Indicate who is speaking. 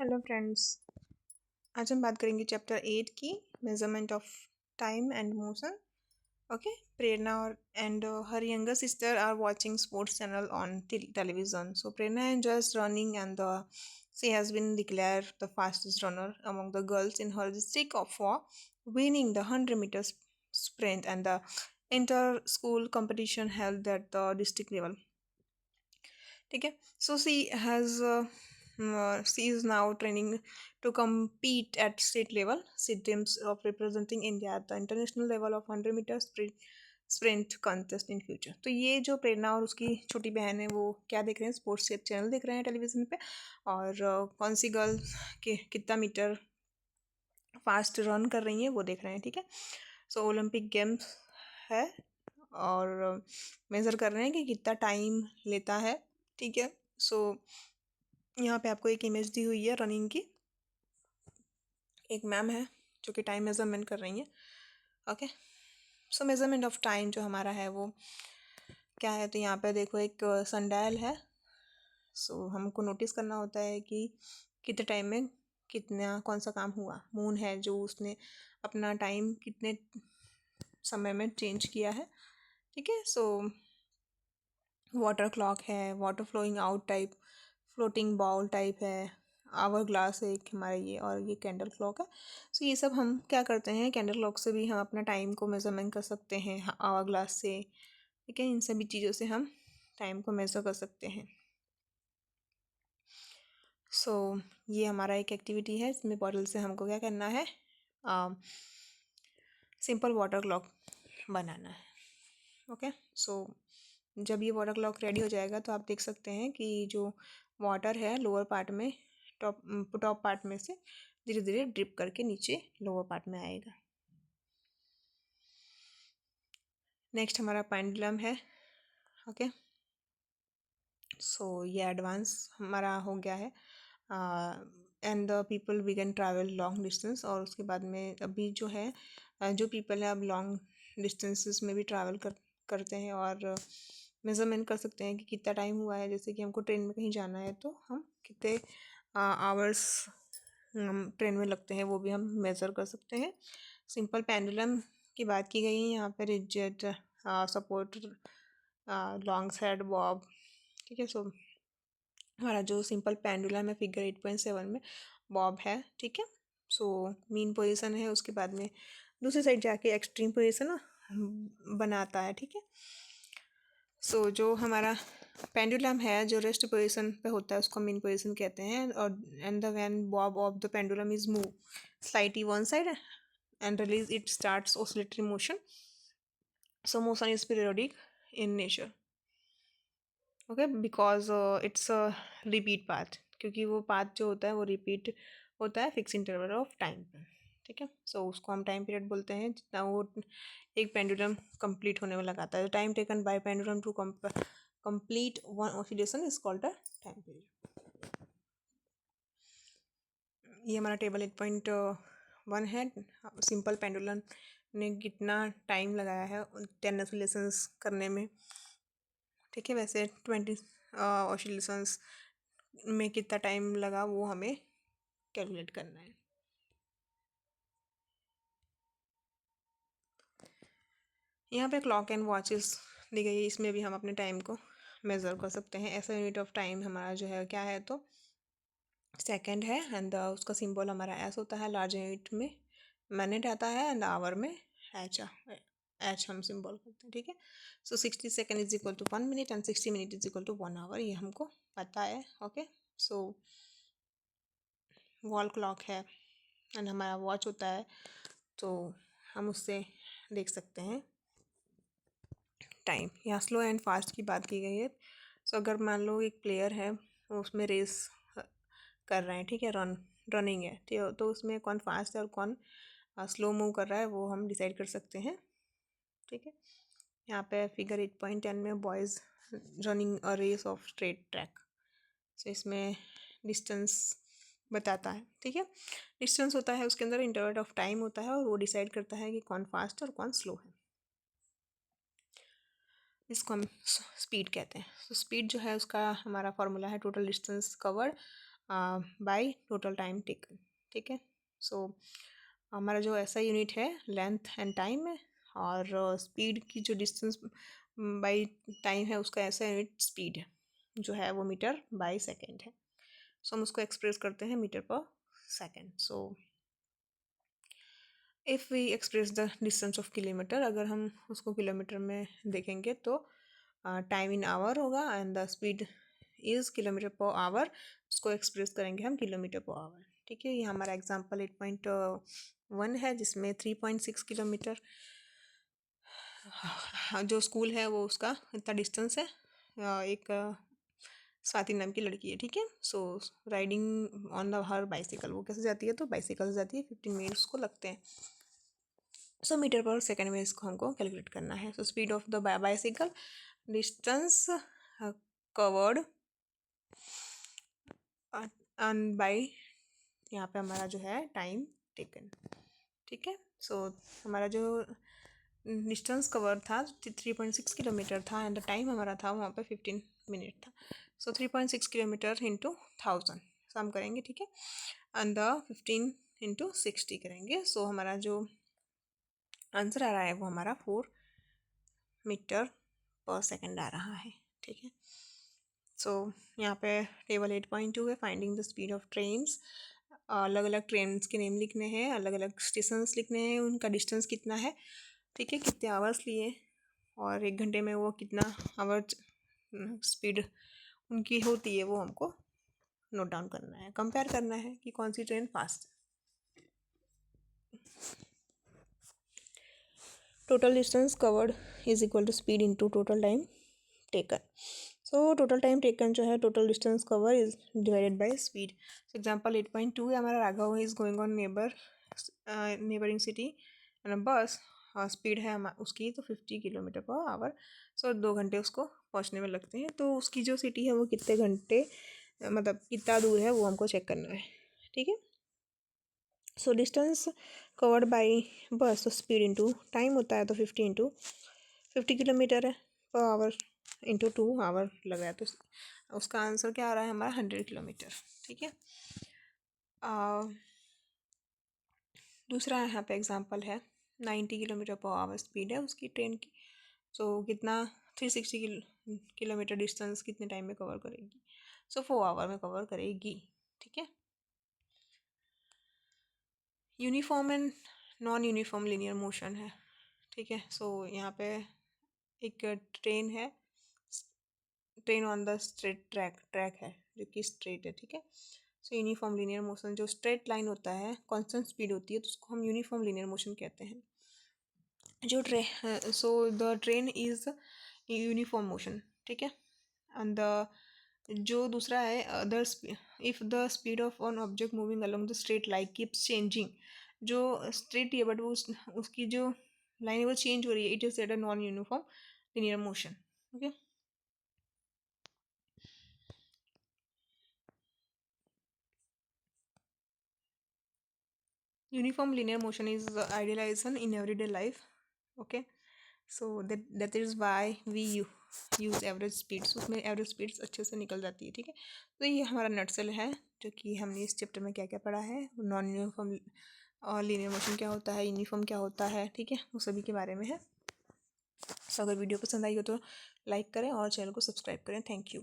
Speaker 1: Hello friends. आज हम बात करेंगे चैप्टर 8 की measurement of time and motion. Okay, Prerna और and her younger sister are watching sports channel on television. So Prerna enjoys running and she has been declared the fastest runner among the girls in her district for winning the 100 meters sprint and the inter-school competition held at the district level. ठीक है, so she is now training to compete at state level. She dreams of representing India at the international level of 100 meters sprint contest in future. तो ये जो प्रेरणा और उसकी छोटी बहन है वो क्या देख रहे हैं, स्पोर्ट्स चैनल देख रहे हैं टेलीविजन पे, और कौन सी गर्ल के कितना मीटर फास्ट रन कर रही हैं वो देख रहे हैं। ठीक है, सो ओलंपिक गेम्स है और मेज़र कर रहे हैं कि कितना टाइम लेता है। ठीक है, सो यहाँ पे आपको एक इमेज दी हुई है रनिंग की। एक मैम है जो कि टाइम मेजरमेंट कर रही हैं। Okay, so measurement of time जो हमारा है वो क्या है, तो यहाँ पे देखो एक सनडायल है। सो हमको नोटिस करना होता है कि कितने टाइम में कितना कौन सा काम हुआ। मून है जो उसने अपना टाइम कितने समय में चेंज किया है। ठीक है, सो वाटर क्लॉक है, water flowing out type, floating bowl type है, आवर ग्लास है एक हमारा ये, और ये कैंडल क्लॉक है। सो ये सब हम क्या करते हैं, कैंडल क्लॉक से भी हम अपना टाइम को मेजरमेंट कर सकते हैं, आवर ग्लास से। ठीक है, इन सभी चीज़ों से हम टाइम को मेज़र कर सकते हैं। सो ये हमारा एक एक्टिविटी है, इसमें बॉटल से हमको क्या करना है, सिंपल वाटर क्लॉक बनाना है। ओके, सो जब ये वाटर क्लॉक रेडी हो जाएगा तो आप देख सकते हैं कि जो वाटर है लोअर पार्ट में, टॉप पार्ट में से धीरे धीरे ड्रिप करके नीचे लोअर पार्ट में आएगा। नेक्स्ट हमारा पेंडुलम है। ओके, सो ये एडवांस हमारा हो गया है। And the people we can travel long distance, और उसके बाद में अभी जो है जो पीपल है अब लॉन्ग डिस्टेंसेस में भी ट्रैवल करते हैं और मेज़रमेंट कर सकते हैं कि कितना टाइम हुआ है। जैसे कि हमको ट्रेन में कहीं जाना है तो हम कितने आवर्स ट्रेन में लगते हैं वो भी हम मेज़र कर सकते हैं। सिंपल पेंडुलम की बात की गई है यहाँ पर, rigid support long side Bob. ठीक है, सो हमारा जो सिंपल पेंडुलम है फिगर 8.7 में बॉब है। ठीक है, सो मीन पोजीशन है, उसके बाद में दूसरी साइड जाके एक्सट्रीम पोजीशन बनाता है। ठीक है, सो जो हमारा पेंडुलम है जो रेस्ट पोजीशन पे होता है उसको मीन पोजीशन कहते हैं। और and the when Bob of the pendulum is move slightly one side and release it starts oscillatory motion. So motion is periodic in nature. Okay, because it's a repeat path, क्योंकि वो path जो होता है वो repeat होता है fix interval of time पे। ठीक है, सो उसको हम टाइम पीरियड बोलते हैं जितना वो एक पेंडुलम कंप्लीट होने में लगाता है। Time taken by pendulum to complete one oscillation is called a time period. ये हमारा टेबल 8.1 है। सिंपल पेंडुलम ने कितना टाइम लगाया है 10 ऑसिलेशंस करने में। ठीक है, वैसे 20 ऑसिलेशंस में कितना टाइम लगा वो हमें कैलकुलेट करना है। यहाँ पे क्लॉक एंड वॉचेस दी गई है, इसमें भी हम अपने टाइम को मेज़र कर सकते हैं। ऐसा यूनिट ऑफ टाइम हमारा जो है क्या है, तो सेकंड है, एंड उसका सिंबल हमारा एस होता है। लार्ज यूनिट में मिनट आता है एंड आवर में एच हम सिंबल करते हैं। ठीक है, so 60 second is equal to 1 minute and 60 minute is equal to 1 hour, ये हमको पता है। ओके, सो वॉल क्लॉक है एंड हमारा वॉच होता है, तो हम उससे देख सकते हैं टाइम। यहाँ स्लो एंड फास्ट की बात की गई है। सो अगर मान लो एक प्लेयर है वो उसमें रेस कर रहे हैं, ठीक है, रनिंग है, ठीक है, तो उसमें कौन फास्ट है और कौन स्लो मूव कर रहा है वो हम डिसाइड कर सकते हैं। ठीक है, यहाँ पे फिगर 8.10 में boys running a race of straight track. So इसमें डिस्टेंस बताता है। ठीक है, डिस्टेंस होता है उसके अंदर इंटरवल ऑफ टाइम होता है और वो डिसाइड करता है कि कौन फास्ट और कौन स्लो है। इसको हम स्पीड कहते हैं। तो स्पीड जो है उसका हमारा फॉर्मूला है total distance covered by total time taken. ठीक है, सो हमारा जो ऐसा यूनिट है लेंथ एंड टाइम है, और स्पीड की जो डिस्टेंस बाय टाइम है उसका ऐसा यूनिट स्पीड है जो है वो मीटर बाय सेकेंड है। सो हम उसको एक्सप्रेस करते हैं metre per second. So if we express the distance of kilometre, अगर हम उसको किलोमीटर में देखेंगे तो टाइम इन आवर होगा and the speed is kilometre per hour, उसको एक्सप्रेस करेंगे हम किलोमीटर पर आवर। ठीक है, ये हमारा एग्जांपल 8.1 है जिसमें 3.6 किलोमीटर जो स्कूल है वो उसका इतना डिस्टेंस है। एक स्वाति नाम की लड़की है, ठीक है, so riding on the her bicycle, वो कैसे जाती है तो बाइसिकल से जाती है, 15 मिनट्स उसको लगते हैं। सो मीटर पर सेकेंड में इसको हमको कैलकुलेट करना है। So speed of the bicycle, distance covered and by, यहाँ पे हमारा जो है टाइम टेकन। ठीक है, सो हमारा जो डिस्टेंस कवर था 3.6 किलोमीटर था एंड द टाइम हमारा था वहाँ पे 15 मिनट था। सो 3.6 किलोमीटर इंटू 1000 सम करेंगे, ठीक है, एंड द 15 इंटू 60 करेंगे। सो हमारा जो आंसर आ रहा है वो हमारा 4 मीटर पर सेकेंड आ रहा है। ठीक है, सो यहाँ पे टेबल 8.2 है, finding the speed of trains. अलग अलग ट्रेन्स के नेम लिखने हैं, अलग अलग स्टेशंस लिखने हैं, उनका डिस्टेंस कितना है, ठीक है, कितने आवर्स लिए और 1 घंटे में वो कितना आवर स्पीड उनकी होती है वो हमको नोट डाउन करना है। कंपेयर करना है कि कौन सी ट्रेन फास्ट है। Total distance covered is equal to speed into total time taken. So total time taken जो है total distance cover is divided by speed. Example 8.2 है हमारा, Raghav is going on neighbouring city and bus, speed है उसकी तो 50 kilometre per our. सो 2 घंटे उसको पहुंचने में लगते हैं, तो उसकी जो सिटी है वो कितने घंटे मतलब कितना दूर है वो हमको चेक करना है। ठीक है, सो डिस्टेंस कवर्ड बाय बस, तो स्पीड इंटू टाइम होता है, तो 50 किलोमीटर है पर आवर इंटू 2 आवर लगा है, तो उसका आंसर क्या आ रहा है हमारा 100 किलोमीटर। ठीक है, दूसरा यहाँ पे एग्जांपल है 90 किलोमीटर पर आवर स्पीड है उसकी ट्रेन की। सो कितना 360 किलोमीटर डिस्टेंस कितने टाइम में कवर करेगी, सो 4 आवर में कवर करेगी। ठीक है, uniform and non uniform linear motion है। ठीक है, सो यहाँ पे एक ट्रेन है, train on the straight track है जो कि स्ट्रेट है। ठीक है, सो यूनिफॉर्म लीनियर मोशन, जो स्ट्रेट लाइन होता है कांस्टेंट स्पीड होती है तो उसको हम यूनिफॉर्म लीनियर मोशन कहते हैं। जो so the train is uniform motion. ठीक है, एंड द जो दूसरा है other, if the speed of on object moving along the straight line keeps changing, जो स्ट्रेट ही है बट वो उसकी जो लाइन है वो चेंज हो रही है, it is said a non uniform linear motion. Okay, uniform linear motion is idealization in everyday life. Okay, so that is why we use average speeds, उसमें एवरेज स्पीड्स अच्छे से निकल जाती है। ठीक है, तो ये हमारा नटसेल है जो कि हमने इस चैप्टर में क्या क्या पढ़ा है, नॉन यूनिफॉर्म और लीनियर मोशन क्या होता है, यूनिफॉर्म क्या होता है, ठीक है, वो सभी के बारे में है। सो अगर वीडियो पसंद आई हो तो लाइक करें और चैनल को सब्सक्राइब करें। Thank you.